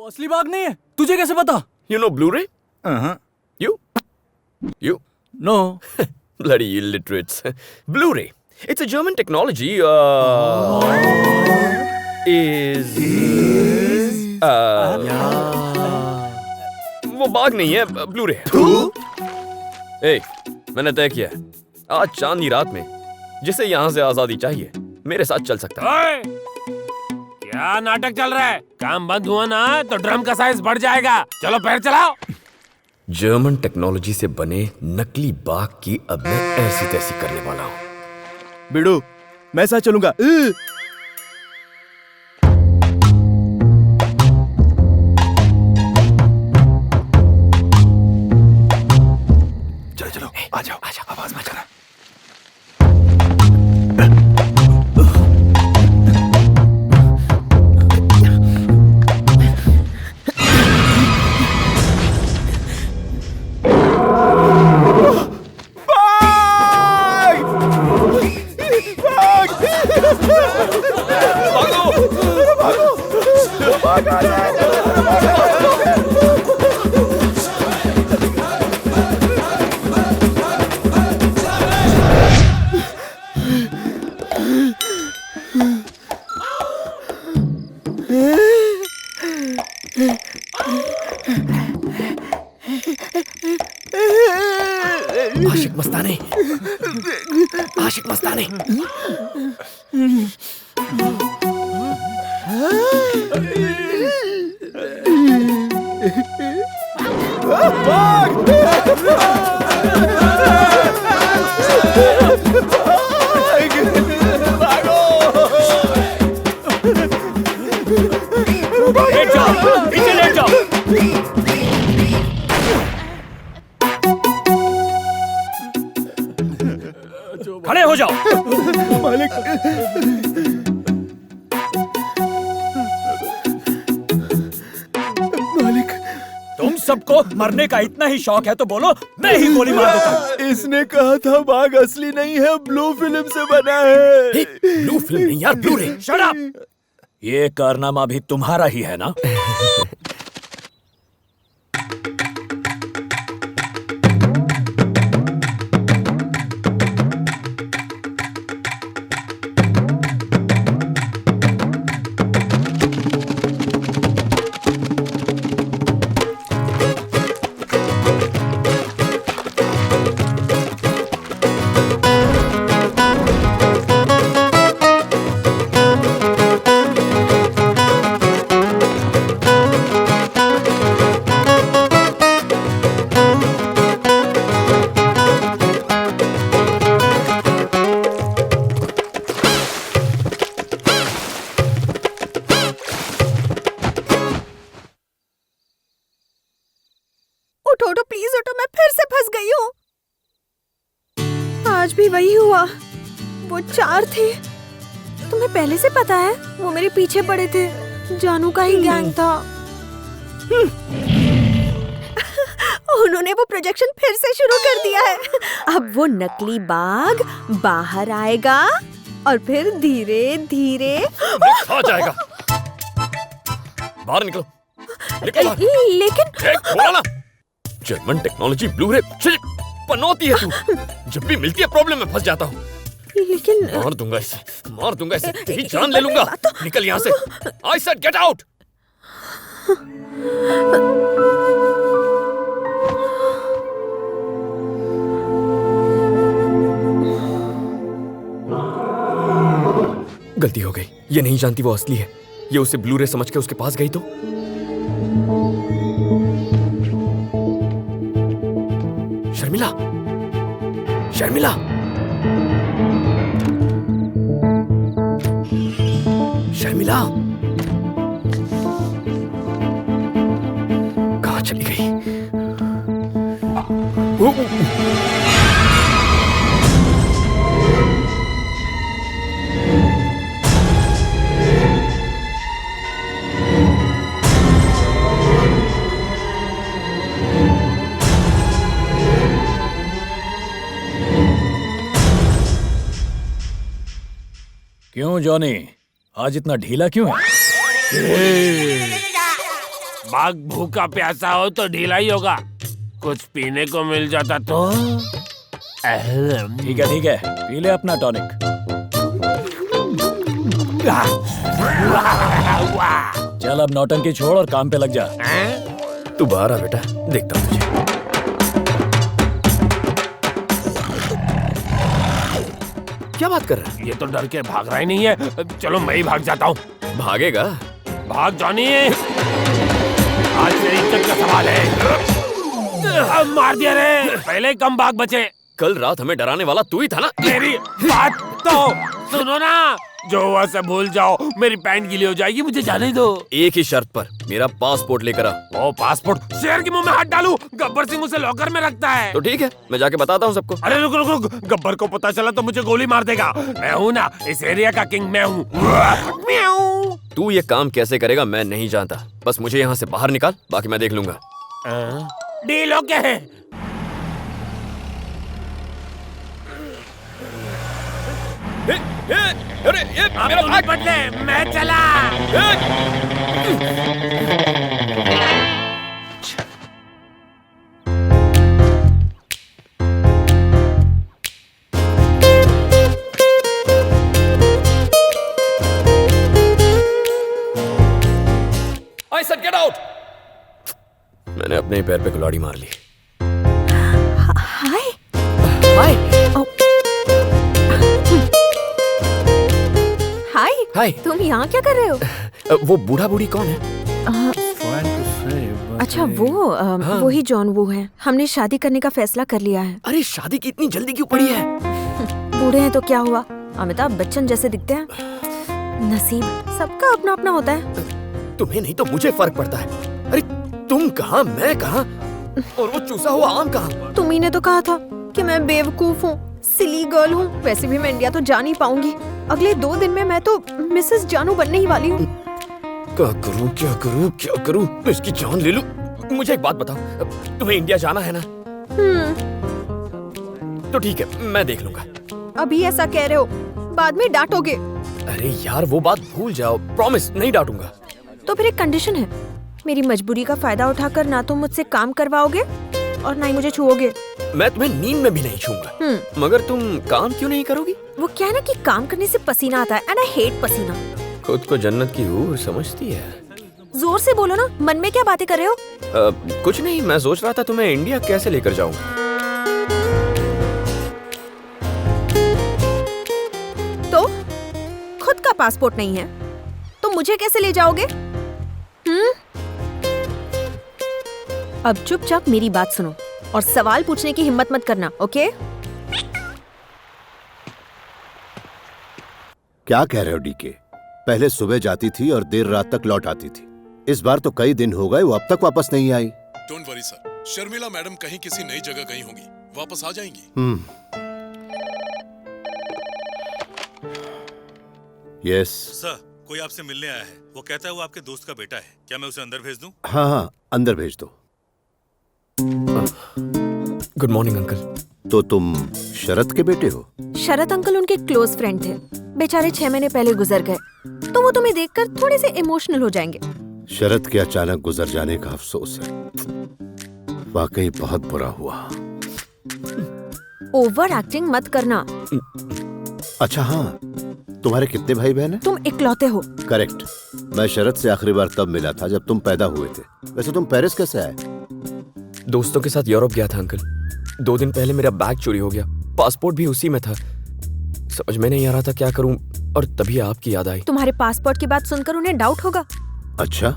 वो असली बाघ नहीं है, तुझे कैसे पता? You know Blu-ray? You? No. Bloody illiterates. Blu-ray. It's a German technology. वो बाघ नहीं है, Blu-ray है। मैंने तय किया है, आज चांदनी रात में जिसे यहाँ से आजादी चाहिए मेरे साथ चल सकता है। क्या नाटक चल रहा है? काम बंद हुआ ना तो ड्रम का साइज बढ़ जाएगा। चलो पैर चलाओ। जर्मन टेक्नोलॉजी से बने नकली बाघ की अब मैं ऐसी तैसी करने वाला हूँ। बिडू, मैं साथ चलूंगा। चलो चलो, आ जाओ आवाज मत करना। आशिक मस्तानी। खड़े हो जाओ। मालिक। मालिक, तुम सबको मरने का इतना ही शौक है तो बोलो, मैं ही गोली मार देता हूँ। इसने कहा था बाघ असली नहीं है, ब्लू फिल्म से बना है। ब्लू फिल्म नहीं यार, ब्लू रे। Shut up. ये कारनामा भी तुम्हारा ही है ना? उठो प्लीज उठो, मैं फिर से फंस गई हूँ। आज भी वही हुआ, वो 4 थे। तुम्हें पहले से पता है वो मेरे पीछे पड़े थे, जानू का ही गैंग था। उन्होंने वो प्रोजेक्शन फिर से शुरू कर दिया है। अब वो नकली बाघ बाहर आएगा और फिर धीरे धीरे आ जाएगा। बाहर निकलो, निकलो बाहर। लेकिन बोला ना, जर्मन टेक्नोलॉजी ब्लू-रे पनौती है तू। जब भी मिलती है प्रॉब्लम में फंस जाता हूँ। लेकिन मार दूंगा इसे, तेरी जान ले लूंगा। निकल यहाँ से। I said get out। गलती हो गई, ये नहीं जानती वो असली है। ये उसे ब्लू-रे समझ के उसके पास गई तो। शर्मिला, शर्मिला, शर्मिला, कहाँ चली गई? क्यों जॉनी, आज इतना ढीला क्यों है? बाघ भूखा प्यासा हो तो ढीला ही होगा। कुछ पीने को मिल जाता तो। ठीक है पी ले अपना टॉनिक। चल अब नौटंकी छोड़ और काम पे लग जा। तू बाहर आ बेटा, देखता हूँ तुझे। क्या बात कर रहा है? ये तो डर के भाग रहा ही नहीं है। चलो मैं ही भाग जाता हूँ। भागेगा? भाग जॉनी, आज मेरी इज्जत का सवाल है। अब मार दिया रे, पहले ही कम भाग बचे। कल रात हमें डराने वाला तू ही था ना? मेरी बात तो सुनो ना, जो हुआ से भूल जाओ। मेरी पैंट गीली हो जाएगी, मुझे जाने दो। एक ही शर्त पर, मेरा पासपोर्ट लेकर आ। ओ पासपोर्ट? शेर के मुंह में हाथ डालूं? गब्बर सिंह उसे लॉकर में रखता है। तो ठीक है, मैं जाके बताता हूँ सबको। अरे रुक रुक रुक, गब्बर को पता चला तो मुझे गोली मार देगा। मैं हूँ ना इस एरिया का किंग, मैं हूँ। म्याऊं। तू ये काम कैसे करेगा मैं नहीं जानता, बस मुझे यहाँ से बाहर निकाल, बाकी मैं देख लूंगा। डील ओके है। अरे ये अब मेरा तू बैग! निपट ले, मैं चला। I said get out! मैंने अपने ही पैर पे कुल्हाड़ी मार ली। हाय हाय हाय हाय। तुम यहाँ क्या कर रहे हो? वो बूढ़ा बूढ़ी कौन है? अच्छा वो ही जॉन वो है। हमने शादी करने का फैसला कर लिया है। अरे शादी की इतनी जल्दी क्यों पड़ी है? बूढ़े हैं तो क्या हुआ, अमिताभ बच्चन जैसे दिखते हैं। नसीब सबका अपना अपना होता है। तुम्हें नहीं तो मुझे फर्क पड़ता है। अरे तुम कहाँ, मैं कहाँ, और वो चूसा हुआ आम कहाँ? तुम्ही ने तो कहा था कि मैं बेवकूफ हूँ, सिली गर्ल हूँ। वैसे भी मैं इंडिया तो जा नहीं पाऊंगी। अगले 2 दिन में मैं तो मिसेस जानू बनने ही वाली हूँ। क्या करूँ क्या करूँ क्या करूँ? मैं इसकी जान ले लूं? मुझे एक बात बताओ, तुम्हें इंडिया जाना है ना? तो ठीक है, मैं देख लूंगा। अभी ऐसा कह रहे हो, बाद में डांटोगे। अरे यार वो बात भूल जाओ, प्रॉमिस नहीं डांटूंगा। तो फिर एक कंडीशन है, मेरी मजबूरी का फायदा उठाकर ना तो मुझसे काम करवाओगे और ना ही मुझे छुओगे। मैं तुम्हें नींद में भी नहीं छूंगा। मगर तुम काम क्यों नहीं करोगी? वो क्या है ना कि काम करने से पसीना आता है एंड आई हेट पसीना। खुद को जन्नत की हूर समझती है। जोर से बोलो ना, मन में क्या बातें कर रहे हो? कुछ नहीं, मैं सोच रहा था तुम्हें इंडिया कैसे लेकर जाऊं। तो खुद का पासपोर्ट नहीं है तो मुझे कैसे ले जाओगे? अब चुपचाप मेरी बात सुनो और सवाल पूछने की हिम्मत मत करना, ओके? क्या कह रहे हो डीके? पहले सुबह जाती थी और देर रात तक लौट आती थी। इस बार तो कई दिन हो गए, वो अब तक वापस नहीं आई। Don't worry sir, Sharmila madam कहीं किसी नई जगह गई होंगी, वापस आ जाएंगी। यस सर, कोई आपसे मिलने आया है। वो कहता है वो आपके दोस्त का बेटा है। क्या मैं उसे अंदर भेज दूं? हाँ, अंदर भेज दो। Good morning uncle. तो तुम शरद के बेटे हो? शरद अंकल उनके क्लोज फ्रेंड थे, बेचारे 6 महीने पहले गुजर गए, तो वो तुम्हें देखकर थोड़े से इमोशनल हो जाएंगे। शरद के अचानक गुजर जाने का अफसोस है, वाकई बहुत बुरा हुआ। ओवर एक्टिंग मत करना। अच्छा हाँ, तुम्हारे कितने भाई बहन हैं? तुम इकलौते हो। करेक्ट। मैं शरद से आखिरी बार तब मिला था जब तुम पैदा हुए थे। वैसे तुम पेरिस कैसे आए? दोस्तों के साथ यूरोप गया था अंकल। 2 दिन पहले मेरा बैग चोरी हो गया, पासपोर्ट भी उसी में था। समझ में नहीं आ रहा था क्या करूं, और तभी आपकी याद आई। तुम्हारे पासपोर्ट की बात सुनकर उन्हें डाउट होगा। अच्छा,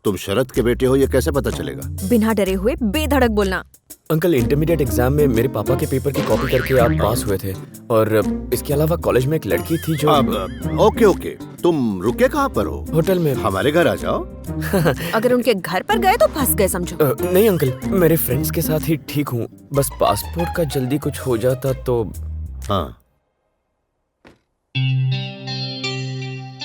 तुम शरद के बेटे हो, ये कैसे पता चलेगा? बिना डरे हुए बेधड़क बोलना। अंकल इंटरमीडिएट एग्जाम में मेरे पापा के पेपर की कॉपी करके आप पास हुए थे, और इसके अलावा कॉलेज में एक लड़की थी जो ओके, तुम रुके कहाँ पर हो? होटल में। हमारे घर आ जाओ। अगर उनके घर पर गए तो फंस गए समझो। नहीं अंकल, मेरे फ्रेंड्स के साथ ही ठीक हूँ, बस पासपोर्ट का जल्दी कुछ हो जाता तो। हाँ,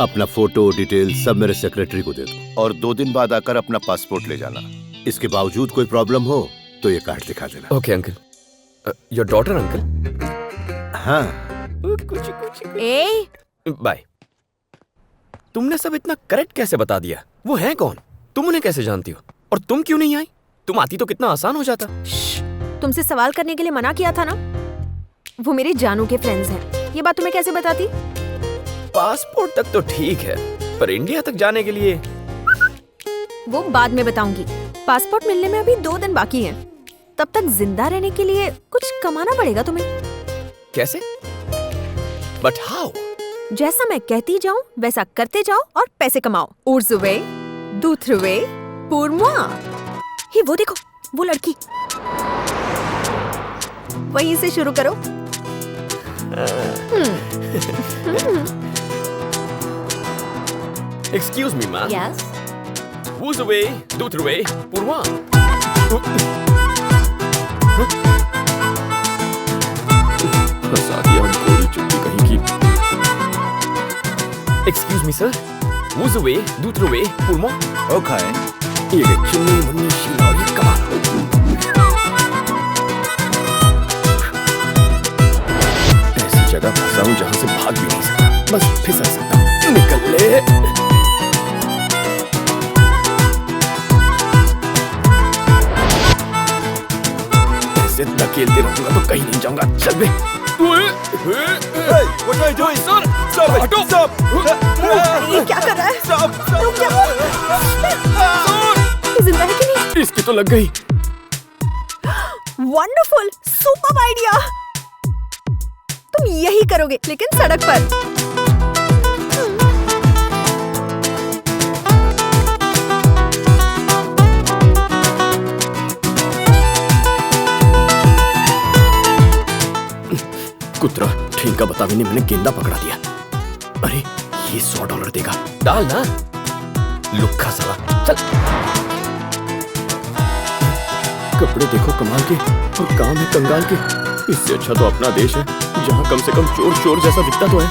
अपना फोटो डिटेल सब मेरे सेक्रेटरी को दे दो और 2 दिन बाद आकर अपना पासपोर्ट ले जाना। इसके बावजूद कोई प्रॉब्लम हो तो ये कार्ड दिखा देना। Okay uncle. Your daughter uncle? हाँ। ए बाय। तुमने सब इतना करेक्ट कैसे बता दिया? वो है कौन? तुम उन्हें कैसे जानती हो? और तुम क्यों नहीं आई? तुम आती तो कितना आसान हो जाता। तुमसे सवाल करने के लिए मना किया था ना। वो मेरे जानू के फ्रेंड्स हैं। ये बात तुम्हें कैसे बताती? पासपोर्ट तक तो ठीक है, पर इंडिया तक जाने के लिए वो बाद में बताऊंगी। पासपोर्ट मिलने में अभी 2 दिन बाकी हैं। तब तक जिंदा रहने के लिए कुछ कमाना पड़ेगा तुम्हें। कैसे? But how? जैसा मैं कहती जाऊं वैसा करते जाओ और पैसे कमाओ। उर्जुवे, दूथरुवे, पुरमुआ। ही वो देखो, वो लड़की। वहीं से शुरू करो। Excuse me, ma'am. Yes. Who's away? Duthruwe, Purwa. Excuse me, sir. Who's away? Duthruwe, Purwa. Okay. ये चुन्नी मुन्नी शीला और ये कमाल। ऐसी जगह फंसा हूँ जहाँ से भाग भी नहीं सकता, बस फिसल सकता हूँ। निकल ले। ऐसे धकेलते रहूंगा तो कहीं नहीं जाऊंगा। चल बे। Hey, what are you doing? Sir, Stop it! हटो। Stop! ये क्या कर रहा है? Stop! रुक जाओ। ये जिंदा है कि नहीं? इसकी तो लग गई। Wonderful, super idea. तुम यही करोगे, लेकिन सड़क पर। कुतरा ठेंका बतावे ने मैंने गेंदा पकड़ा दिया। अरे ये $100 देगा। डाल ना, लुक्खा साला। चल। कपड़े देखो कमाल के और काम है कंगाल के। इससे अच्छा तो अपना देश है, जहाँ कम से कम चोर चोर जैसा दिखता तो है।